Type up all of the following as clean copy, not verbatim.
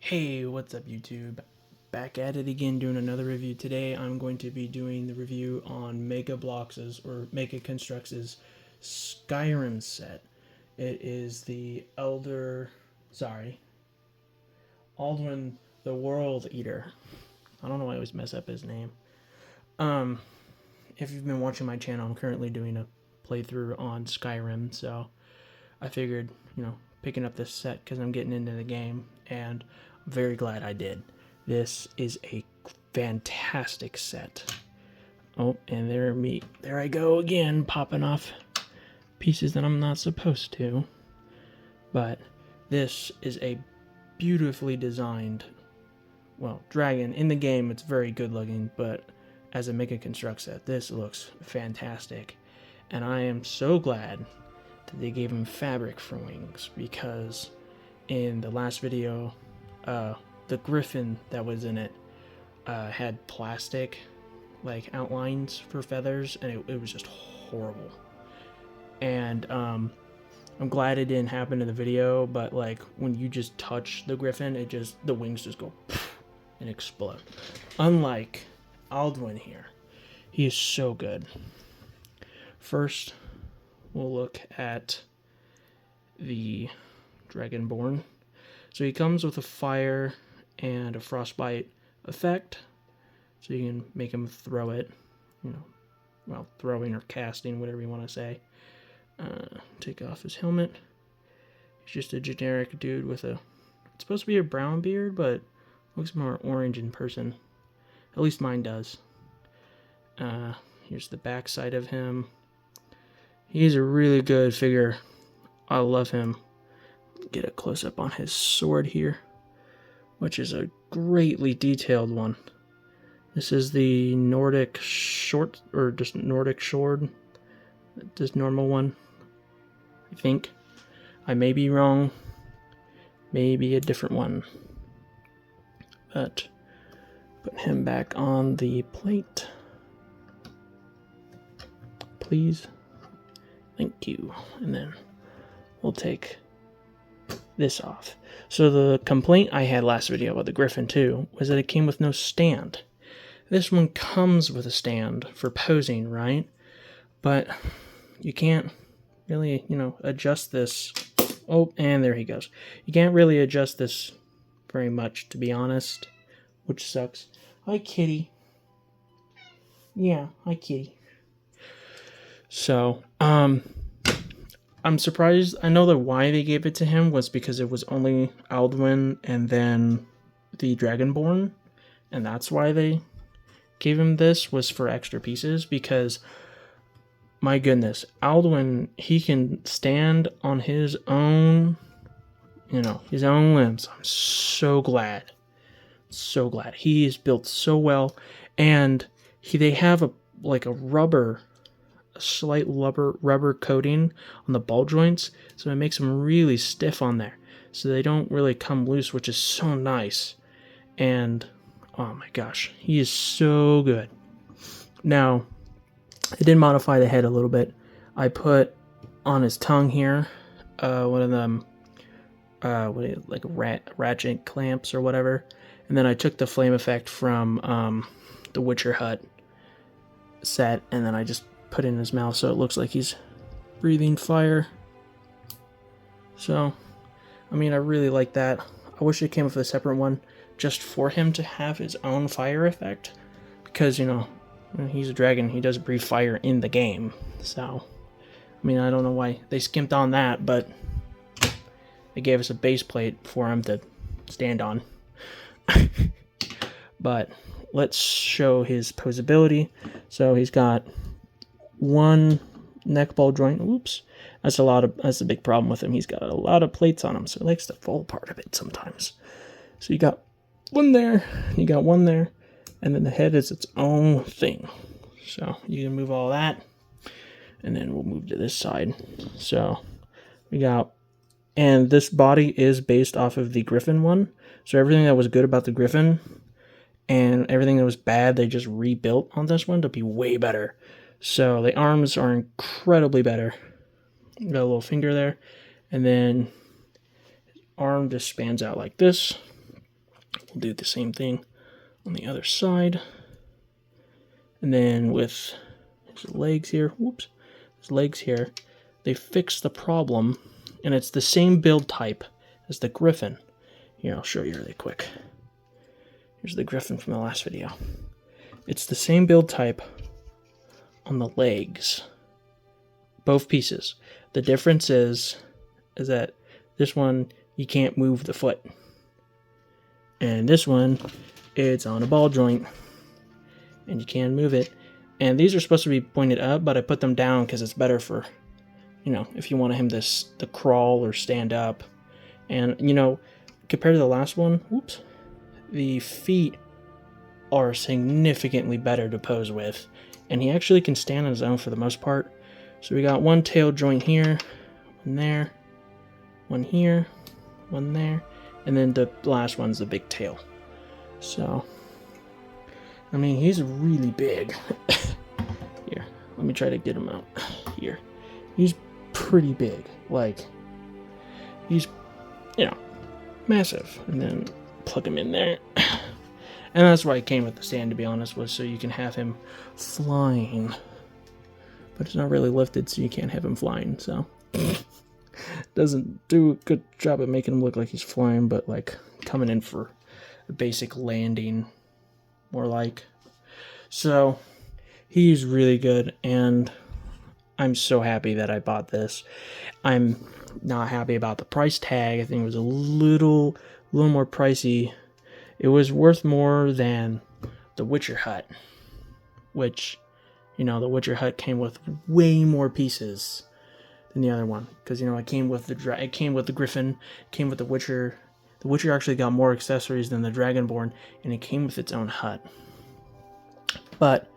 Hey, what's up YouTube? Back at it again doing another review. Today I'm going to be doing the review on Mega Blox's or Mega Construx's Skyrim set. It is the Alduin The World Eater. I don't know why I always mess up his name. If you've been watching my channel, I'm currently doing a playthrough on Skyrim, so I figured, picking up this set because I'm getting into the game, and I'm very glad I did. This is a fantastic set. Oh, and there I go again, popping off pieces that I'm not supposed to. But this is a beautifully designed, dragon. In the game, it's very good looking, but as a Mega Construct set, this looks fantastic. And I am so glad that they gave him fabric for wings, because in the last video, the griffin that was in it had plastic outlines for feathers, and it was just horrible. And I'm glad it didn't happen in the video, but when you just touch the griffin, the wings just go and explode. Unlike Alduin here, he is so good. First, we'll look at the Dragonborn. So he comes with a fire and a frostbite effect, so you can make him throw it, throwing or casting, whatever you want to say. Take off his helmet. He's just a generic dude with it's supposed to be a brown beard, but looks more orange in person. At least mine does. Here's the back side of him. He's a really good figure. I love him. Get a close-up on his sword here, which is a greatly detailed one. This is the Nordic short, or just Nordic sword. This normal one, I think. I may be wrong. Maybe a different one. But put him back on the plate, please. Thank you. And then we'll take this off. So the complaint I had last video about the Griffin too was that it came with no stand. This one comes with a stand for posing, right? But you can't really, adjust this. Oh, and there he goes. You can't really adjust this very much, to be honest, which sucks. Hi, kitty. Yeah, hi, kitty. So, I'm surprised. I know that why they gave it to him was because it was only Alduin and then the Dragonborn, and that's why they gave him this, was for extra pieces, because my goodness, Alduin, he can stand on his own, his own limbs. I'm so glad. So glad. He is built so well, and they have a slight rubber coating on the ball joints, so it makes them really stiff on there, so they don't really come loose, which is so nice. And oh my gosh, he is so good. Now, I did modify the head a little bit. I put on his tongue here one of them ratchet clamps or whatever, and then I took the flame effect from the Witcher Hut set, and then I just put in his mouth so it looks like he's breathing fire. So, I really like that. I wish it came with a separate one just for him to have his own fire effect, because, he's a dragon. He does breathe fire in the game. So, I don't know why they skimped on that, but they gave us a base plate for him to stand on. But let's show his posability. So he's got one neck ball joint. Oops, that's a big problem with him. He's got a lot of plates on him, so he likes to fall apart a bit sometimes. So you got one there, you got one there, and then the head is its own thing. So you can move all that, and then we'll move to this side. So we got, and this body is based off of the Griffin one. So everything that was good about the Griffin and everything that was bad, they just rebuilt on this one to be way better. So the arms are incredibly better. Got a little finger there, and then arm just spans out like this. We'll do the same thing on the other side. And then with his legs here, his legs here, they fixed the problem, and it's the same build type as the Griffin. Here, I'll show you really quick. Here's the Griffin from the last video. It's the same build type on the legs, both pieces. The difference is that this one, you can't move the foot. And this one, it's on a ball joint, and you can move it. And these are supposed to be pointed up, but I put them down because it's better for, you know, if you want him to crawl or stand up. And, you know, compared to the last one, the feet are significantly better to pose with. And he actually can stand on his own for the most part. So we got one tail joint here, one there, one here, one there, and then the last one's the big tail. So, I mean, he's really big. Here, let me try to get him out here. He's pretty big. Like, he's, you know, massive. And then plug him in there. And that's why I came with the stand, to be honest, was so you can have him flying. But it's not really lifted, so you can't have him flying, so. Doesn't do a good job at making him look like he's flying, but like coming in for a basic landing, more like. So, he's really good, and I'm so happy that I bought this. I'm not happy about the price tag. I think it was a little more pricey. It was worth more than the Witcher hut, which, you know, the Witcher hut came with way more pieces than the other one, because, you know, it came with the Griffin, came with the Witcher. The Witcher actually got more accessories than the Dragonborn, and it came with its own hut. But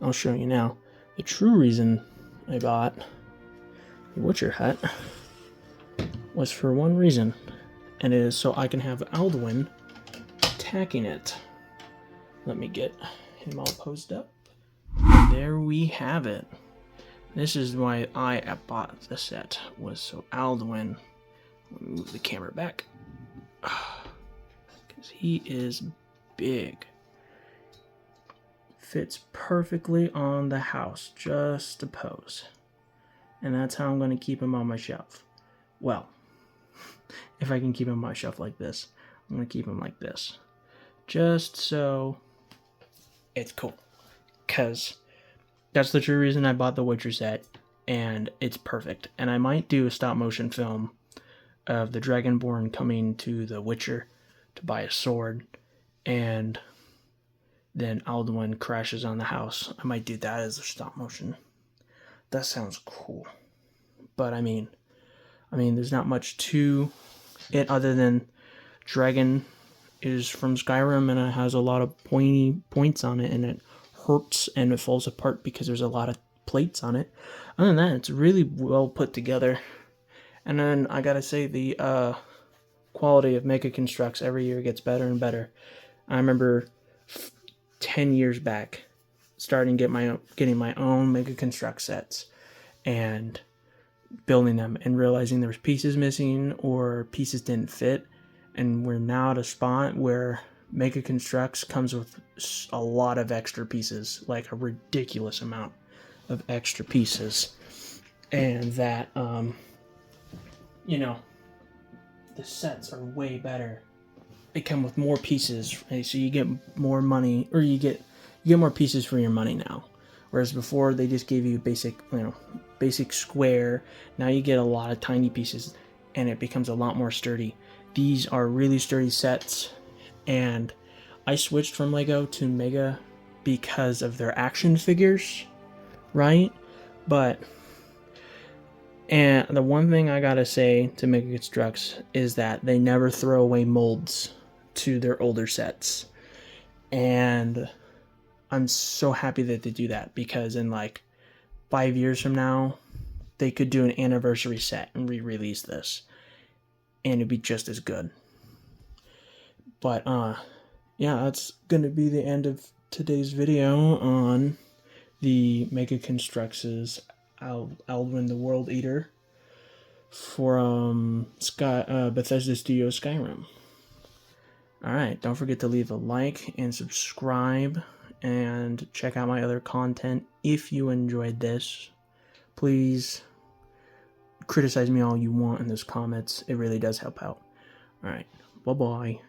I'll show you now. The true reason I bought the Witcher hut was for one reason, and it is so I can have Alduin attacking it. Let me get him all posed up. There we have it. This is why I bought the set, was so Alduin. Let me move the camera back, because he is big. Fits perfectly on the house, just to pose. And that's how I'm going to keep him on my shelf. Well, if I can keep him on my shelf like this, I'm going to keep him like this. Just so it's cool. Because that's the true reason I bought the Witcher set, and it's perfect. And I might do a stop motion film of the Dragonborn coming to the Witcher to buy a sword, and then Alduin crashes on the house. I might do that as a stop motion. That sounds cool. But I mean, there's not much to it other than Dragon is from Skyrim, and it has a lot of pointy points on it, and it hurts and it falls apart because there's a lot of plates on it. Other than that, it's really well put together. And then I gotta say, the quality of Mega Construx every year gets better and better. I remember 10 years back starting getting my own Mega Construx sets and building them and realizing there was pieces missing or pieces didn't fit, and we're now at a spot where Mega Construx comes with a lot of extra pieces, like a ridiculous amount of extra pieces, and that you know, the sets are way better. They come with more pieces, so you get more money, or you get more pieces for your money now. Whereas before they just gave you basic square. Now you get a lot of tiny pieces, and it becomes a lot more sturdy. These are really sturdy sets, and I switched from Lego to Mega because of their action figures, right? And the one thing I gotta say to Mega Construx is that they never throw away molds to their older sets. And I'm so happy that they do that, because in like 5 years from now, they could do an anniversary set and re-release this, and it'd be just as good. But yeah, that's gonna be the end of today's video on the Mega Construx's Alduin The World Eater from Bethesda Studios Skyrim. Alright, don't forget to leave a like and subscribe and check out my other content if you enjoyed this. Please criticize me all you want in those comments. It really does help out. Alright, bye-bye.